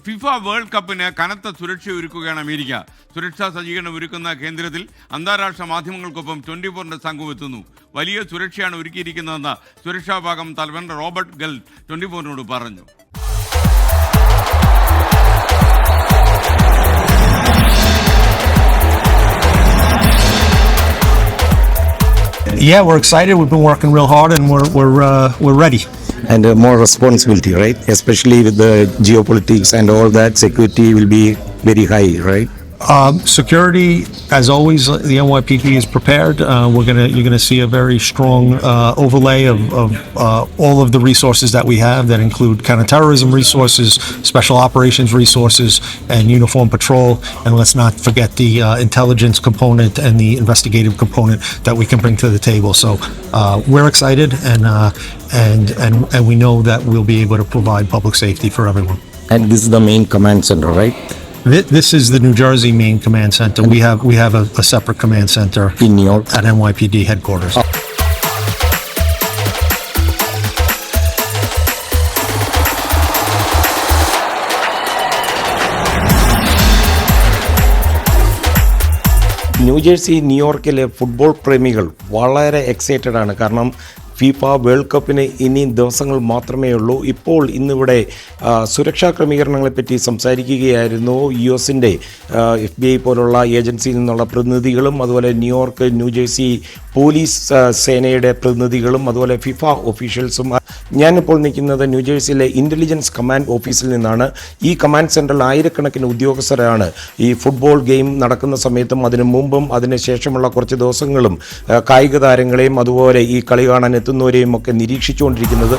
FIFA world കപ്പിന് കനത്ത സുരക്ഷ ഒരുക്കുകയാണ് അമേരിക്ക. സുരക്ഷാ സജ്ജീകരണം ഒരുക്കുന്ന കേന്ദ്രത്തിൽ അന്താരാഷ്ട്ര മാധ്യമങ്ങൾക്കൊപ്പം 24-ന്റെ സംഘം എത്തുന്നു. വലിയ സുരക്ഷയാണ് ഒരുക്കിയിരിക്കുന്നതെന്ന് സുരക്ഷാ വിഭാഗം തലവൻ റോബർട്ട് ഗൽ 24-നോട് പറഞ്ഞു. Yeah, we're excited. We've been working real hard, and we're ready. And more responsibility, right? Especially with the geopolitics and all that, security will be very high, right? Security, as always, the NYPD is prepared. You're gonna see a very strong overlay of all of the resources that we have that include counterterrorism resources, special operations resources, and uniform patrol. And let's not forget the intelligence component and the investigative component that we can bring to the table. So we're excited, and we know that we'll be able to provide public safety for everyone. And this is the main command center, right? This is the New Jersey main command center. We have a separate command center In New York at NYPD headquarters. New Jersey ന്യൂയോർക്കിലെ football പ്രേമികൾ വളരെ excited ആണ്. കാരണം FIFA world കപ്പിന് ഇനി ദിവസങ്ങൾ മാത്രമേ ഉള്ളൂ. ഇപ്പോൾ ഇന്നിവിടെ സുരക്ഷാ ക്രമീകരണങ്ങളെപ്പറ്റി സംസാരിക്കുകയായിരുന്നു US-ൻ്റെ FBI പോലുള്ള ഏജൻസിയിൽ നിന്നുള്ള പ്രതിനിധികളും, അതുപോലെ ന്യൂയോർക്ക് ന്യൂജേഴ്സി പോലീസ് സേനയുടെ പ്രതിനിധികളും, അതുപോലെ ഫിഫ ഒഫീഷ്യൽസും. ഞാനിപ്പോൾ നിൽക്കുന്നത് ന്യൂജേഴ്സിയിലെ ഇൻ്റലിജൻസ് കമാൻഡ് ഓഫീസിൽ നിന്നാണ്. ഈ കമാൻഡ് സെൻറ്ററിൽ ആയിരക്കണക്കിന് ഉദ്യോഗസ്ഥരാണ് ഈ ഫുട്ബോൾ ഗെയിം നടക്കുന്ന സമയത്തും അതിനു മുമ്പും അതിന് ശേഷമുള്ള കുറച്ച് ദിവസങ്ങളും കായിക താരങ്ങളെയും അതുപോലെ ഈ കളി കാണാൻ എത്തുന്നവരെയും ഒക്കെ നിരീക്ഷിച്ചുകൊണ്ടിരിക്കുന്നത്.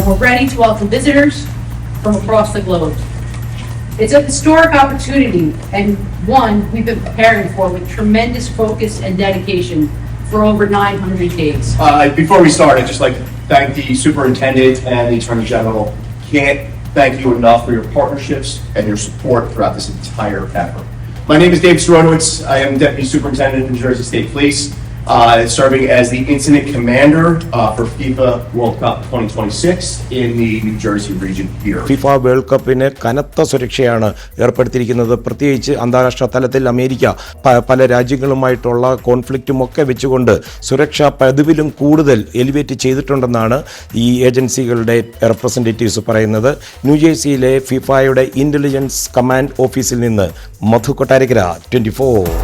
We're ready to welcome visitors from across the globe. It's a historic opportunity and one we've been preparing for with tremendous focus and dedication for over 900 days. Before we start, I'd just like to thank the Superintendent and the Attorney General. Can't thank you enough for your partnerships and your support throughout this entire effort. My name is Dave Storonowitz. I am Deputy Superintendent of New Jersey State Police, serving as the Incident Commander for FIFA World Cup 2026 in the New Jersey region here. FIFA world കപ്പിന് കനത്ത സുരക്ഷയാണ് ഏർപ്പെടുത്തിയിരിക്കുന്നത്. പ്രത്യേകിച്ച് അന്താരാഷ്ട്ര തലത്തിൽ America പല രാജ്യങ്ങളുമായിട്ടുള്ള കോൺഫ്ലിക്റ്റും ഒക്കെ വെച്ചുകൊണ്ട് സുരക്ഷ പതിവിലും കൂടുതൽ എലിവേറ്റ് ചെയ്തിട്ടുണ്ടെന്നാണ് ഈ ഏജൻസികളുടെ റെപ്രസെൻറ്റേറ്റീവ്സ് പറയുന്നത്. ന്യൂജേഴ്സിയിലെ ഫിഫയുടെ ഇൻ്റലിജൻസ് കമാൻഡ് ഓഫീസിൽ നിന്ന് മധു കൊട്ടാരക്കര, 24.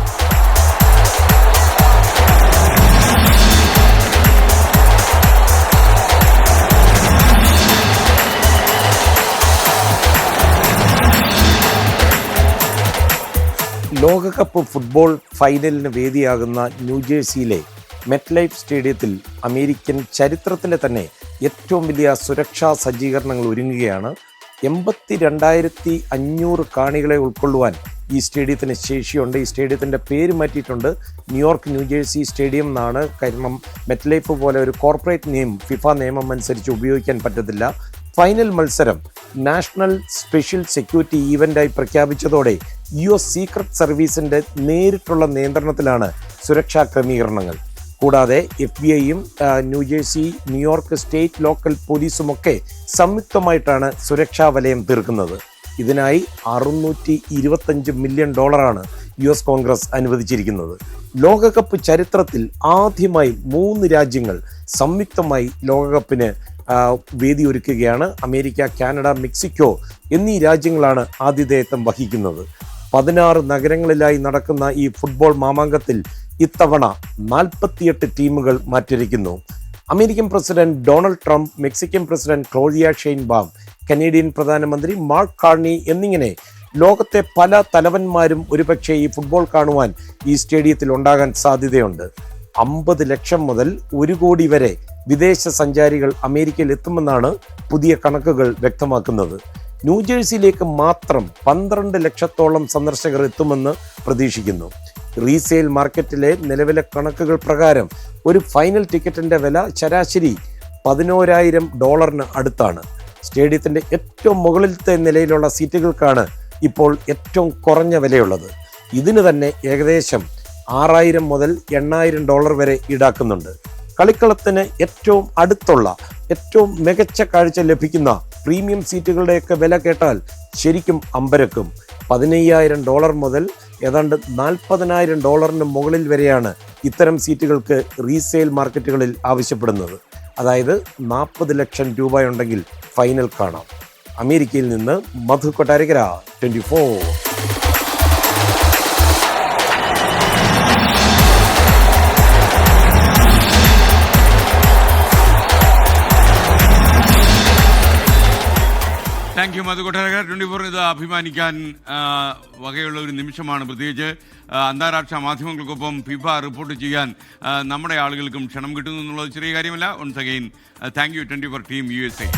ലോകകപ്പ് ഫുട്ബോൾ ഫൈനലിന് വേദിയാകുന്ന ന്യൂജേഴ്സിയിലെ മെറ്റ്ലൈഫ് സ്റ്റേഡിയത്തിൽ അമേരിക്കൻ ചരിത്രത്തിലെ തന്നെ ഏറ്റവും വലിയ സുരക്ഷാ സജ്ജീകരണങ്ങൾ ഒരുങ്ങുകയാണ്. 82,500 കാണികളെ ഉൾക്കൊള്ളുവാൻ ഈ സ്റ്റേഡിയത്തിന് ശേഷിയുണ്ട്. ഈ സ്റ്റേഡിയത്തിൻ്റെ പേര് മാറ്റിയിട്ടുണ്ട്, ന്യൂയോർക്ക് ന്യൂജേഴ്സി സ്റ്റേഡിയം എന്നാണ്. കാരണം മെറ്റ്ലൈഫ് പോലെ ഒരു കോർപ്പറേറ്റ് നെയിം ഫിഫ നിയമം അനുസരിച്ച് ഉപയോഗിക്കാൻ പറ്റത്തില്ല. ഫൈനൽ മത്സരം നാഷണൽ സ്പെഷ്യൽ സെക്യൂരിറ്റി ഈവൻ്റായി പ്രഖ്യാപിച്ചതോടെ US സീക്രട്ട് സർവീസിൻ്റെ നേരിട്ടുള്ള നിയന്ത്രണത്തിലാണ് സുരക്ഷാ ക്രമീകരണങ്ങൾ. കൂടാതെ FBI-യും ന്യൂജേഴ്സി, ന്യൂയോർക്ക് സ്റ്റേറ്റ് ലോക്കൽ പോലീസുമൊക്കെ സംയുക്തമായിട്ടാണ് സുരക്ഷാ വലയം തീർക്കുന്നത്. ഇതിനായി $625 മില്യൺ US കോൺഗ്രസ് അനുവദിച്ചിരിക്കുന്നത്. ലോകകപ്പ് ചരിത്രത്തിൽ ആദ്യമായി 3 രാജ്യങ്ങൾ സംയുക്തമായി ലോകകപ്പിന് വേദിയൊരുക്കുകയാണ്. അമേരിക്ക, കാനഡ, മെക്സിക്കോ എന്നീ രാജ്യങ്ങളാണ് ആതിഥേയത്വം വഹിക്കുന്നത്. 16 നഗരങ്ങളിലായി നടക്കുന്ന ഈ ഫുട്ബോൾ മാമാങ്കത്തിൽ ഇത്തവണ 48 ടീമുകൾ മാറ്റിരിക്കുന്നു. American president Donald Trump, Mexican president Claudia Sheinbaum, Canadian പ്രധാനമന്ത്രി മാർക്ക് കാർണി എന്നിങ്ങനെ ലോകത്തെ പല തലവന്മാരും ഒരുപക്ഷെ ഈ ഫുട്ബോൾ കാണുവാൻ ഈ സ്റ്റേഡിയത്തിൽ ഉണ്ടാകാൻ സാധ്യതയുണ്ട്. 50 ലക്ഷം മുതൽ 1 കോടി വരെ വിദേശ സഞ്ചാരികൾ അമേരിക്കയിൽ എത്തുമെന്നാണ് പുതിയ കണക്കുകൾ വ്യക്തമാക്കുന്നത്. ന്യൂജേഴ്സിയിലേക്ക് മാത്രം 12 ലക്ഷത്തോളം സന്ദർശകർ എത്തുമെന്ന് പ്രതീക്ഷിക്കുന്നു. റീസെയിൽ മാർക്കറ്റിലെ നിലവിലെ കണക്കുകൾ പ്രകാരം ഒരു ഫൈനൽ ടിക്കറ്റിൻ്റെ വില ശരാശരി $11,000 അടുത്താണ്. സ്റ്റേഡിയത്തിൻ്റെ ഏറ്റവും മുകളിലത്തെ നിലയിലുള്ള സീറ്റുകൾക്കാണ് ഇപ്പോൾ ഏറ്റവും കുറഞ്ഞ വിലയുള്ളത്. ഇതിന് തന്നെ ഏകദേശം $6,000 മുതൽ $8,000 വരെ ഈടാക്കുന്നുണ്ട്. കളിക്കളത്തിന് ഏറ്റവും അടുത്തുള്ള ഏറ്റവും മികച്ച കാഴ്ച ലഭിക്കുന്ന പ്രീമിയം സീറ്റുകളുടെയൊക്കെ വില കേട്ടാൽ ശരിക്കും അമ്പരക്കും. $15,000 മുതൽ ഏതാണ്ട് $40,000 മുകളിൽ വരെയാണ് ഇത്തരം സീറ്റുകൾക്ക് റീസെയിൽ മാർക്കറ്റുകളിൽ ആവശ്യപ്പെടുന്നത്. അതായത് 40 ലക്ഷം രൂപയുണ്ടെങ്കിൽ ഫൈനൽ കാണാം. അമേരിക്കയിൽ നിന്ന് മധു കൊട്ടാരക്കര, 24. താങ്ക് യു മധു കൊട്ടാരക്കര. 24 ഇത് അഭിമാനിക്കാൻ വകയുള്ള ഒരു നിമിഷമാണ്. പ്രത്യേകിച്ച് അന്താരാഷ്ട്ര മാധ്യമങ്ങൾക്കൊപ്പം ഫിഫ റിപ്പോർട്ട് ചെയ്യാൻ നമ്മുടെ ആളുകൾക്കും ക്ഷണം കിട്ടുന്നു എന്നുള്ളത് ചെറിയ കാര്യമല്ല. Once again thank you 24 team USA.